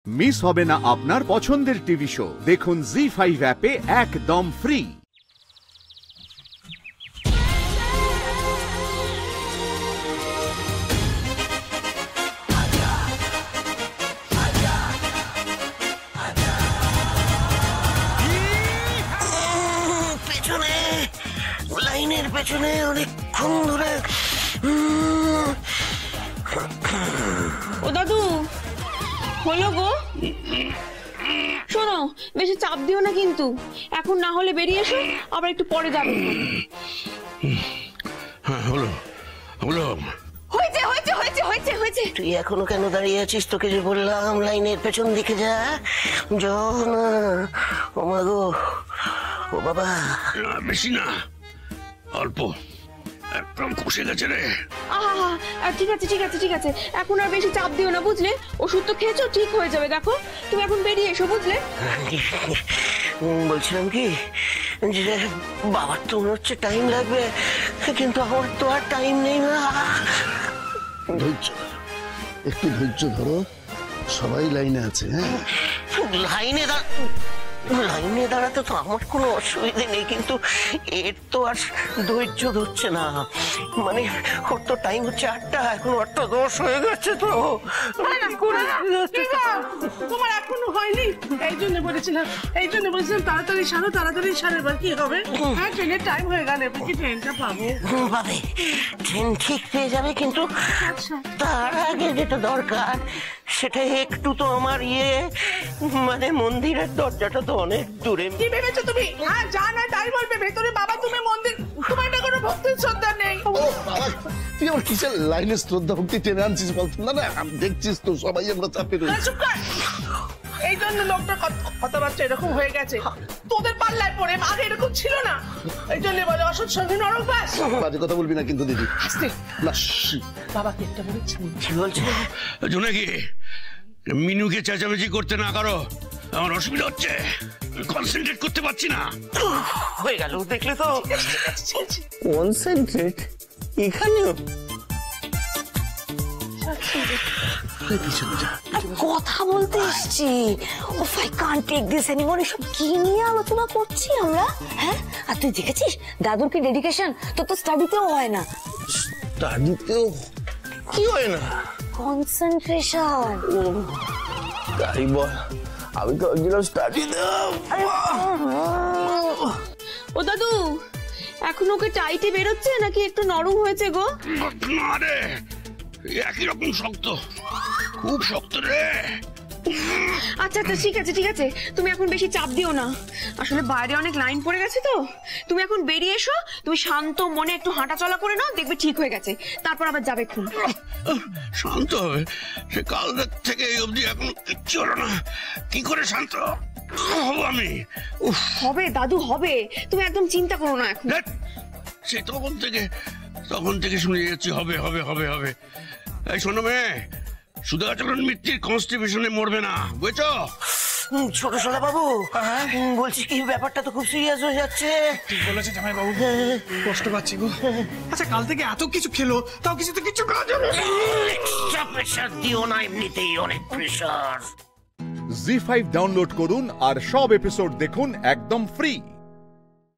Miss হবে না আপনার পছন্দের টিভি শো। দেখুন জি5 অ্যাপে একদম ফ্রি। পেছনে লাইনের পেছনে অনেকক্ষণ ধরে। ও দাদু হলো গো, শোনো বেশি চাপ দিও না কিন্তু, এখন না হলে বেরিয়ে এসো, আবার একটু পরে যাবে। হলো হলো হয়েছে হয়েছে হয়েছে হয়েছে হয়েছে। তুই এখনো কেন দাঁড়িয়ে আছিস? তোকে যে বললাম লাইনের পেছন দিকে যা। না ও মা গো, ও বাবা। বেশি না, অল্প, একদম কষে গেছে রে। ঠিক আছে ঠিক আছে ঠিক আছে, এখন আর বেশি চাপ দিও না বুঝলে, ওষুধ তো খেয়েছো, ঠিক হয়ে যাবে। দেখো তুমি এখন বেরিয়ে এসো বুঝলে। বলছিলাম কি যে বাবার তো মনে হচ্ছে টাইম লাগবে, কিন্তু আমার তো আর টাইম নেই না। ধৈর্য, একটু ধৈর্য ধরো, সবাই লাইনে আছে। হ্যাঁ, লাইনে দাঁড়াতে তো আমার কোনো অসুবিধে নেই, কিন্তু এর তো আর ধৈর্য ধরছে না। মানে ওর তো টাইম হচ্ছে 8টা, এখন 8:10 হয়ে গেছে। তো তোমার এখনো হয়নি, এই জন্য বলেছিলাম তাড়াতাড়ি সারো। এবার কি হবে? হ্যাঁ, ট্রেনের টাইম হয়ে গেল, এবার কি ট্রেনটা পাবো? পাবে, ট্রেন ঠিক পেয়ে যাবে, কিন্তু তার আগে যেটা দরকার সেটা একটু তো আমার মানে মন্দিরের দরজাটা তো অনেক দূরে। কি ভেবেছো তুমি? হ্যাঁ, যা না তাই বলবে। ভেতরে বাবা তুমি মন্দির, তোমার এটা কোনো ভক্তির শ্রদ্ধা নেই। তুই আমার কিসের লাইনে শ্রদ্ধা ভক্তি টেনে আনছিস বলতো? না না, দেখছিস তো সবাই আমরা চাপে রয়েছি। এই জন্য লোকটা কথাবার্তা এরকম হয়ে গেছে, তোদের পাল্লায় পড়ে। আগে এরকম ছিল না, এই জন্য বলে অসৎ সঙ্গে নরক বাস। বাজে কথা বলবি না কিন্তু দিদি। না, বাবাকে একটা বলেছি। কি বলছে? জোনাকি, মিনুকে চেঁচামেচি করতে না করো, আমার অসুবিধা হচ্ছে, কনসেন্ট্রেট করতে পারছি না। হয়ে গেল, দেখলে তো। কনসেন্ট্রেট এখানেও? কথা বলতে এসছি। ওফ, I can't take this anymore. এসব কি নিয়ে আলোচনা করছি আমরা? হ্যাঁ, আর তুই দেখেছিস দাদুর কি ডেডিকেশন? তোর তো স্টাডিতেও হয় না। স্টাডিতেও কি হয় না? কনসেন্ট্রেশন। তাই বল, আমি তো একজন স্টাডি। ও দাদু, এখন ওকে টাইটে বেরোচ্ছে নাকি একটু নরম হয়েছে গো? না রে, একই রকম শক্ত, খুব শক্ত রে। আচ্ছা আচ্ছা, ঠিক আছে ঠিক আছে, তুমি এখন বেশি চাপ দিও না, আসলে বাইরে অনেক লাইন পড়ে গেছে তো। তুমি এখন বেরিয়ে এসো, তুমি শান্ত মনে একটু হাঁটা চলা করে নাও, দেখবে ঠিক হয়ে গেছে, তারপর আবার যাবে খুন। শান্ত হবে? সে কাল রাত থেকে এই অবধি এখন কিচ্ছু হলো না, কি করে শান্ত হবো আমি? হবে দাদু, হবে, তুমি একদম চিন্তা করো না এখন। সে তখন থেকে শুনে যাচ্ছি হবে হবে হবে হবে। এই শোনো মেয়ে, সুধাচরণ মিত্তির কনস্টিটিউশনে মরবে না, বুঝছো? ছোট সোনা বাবু, বলছি কি ব্যাপারটা তো খুব সিরিয়াস হয়ে যাচ্ছে। ঠিক বলেছে জামাই বাবু, কষ্ট পাচ্ছি গো। আচ্ছা, কাল থেকে এত কিছু খেলো, তাও কিছু কাজ হবে না। এক্সট্রা প্রেসার দিও না, এমনিতেই অনেক প্রেসার। জি5 ডাউনলোড করুন আর সব এপিসোড দেখুন একদম ফ্রি।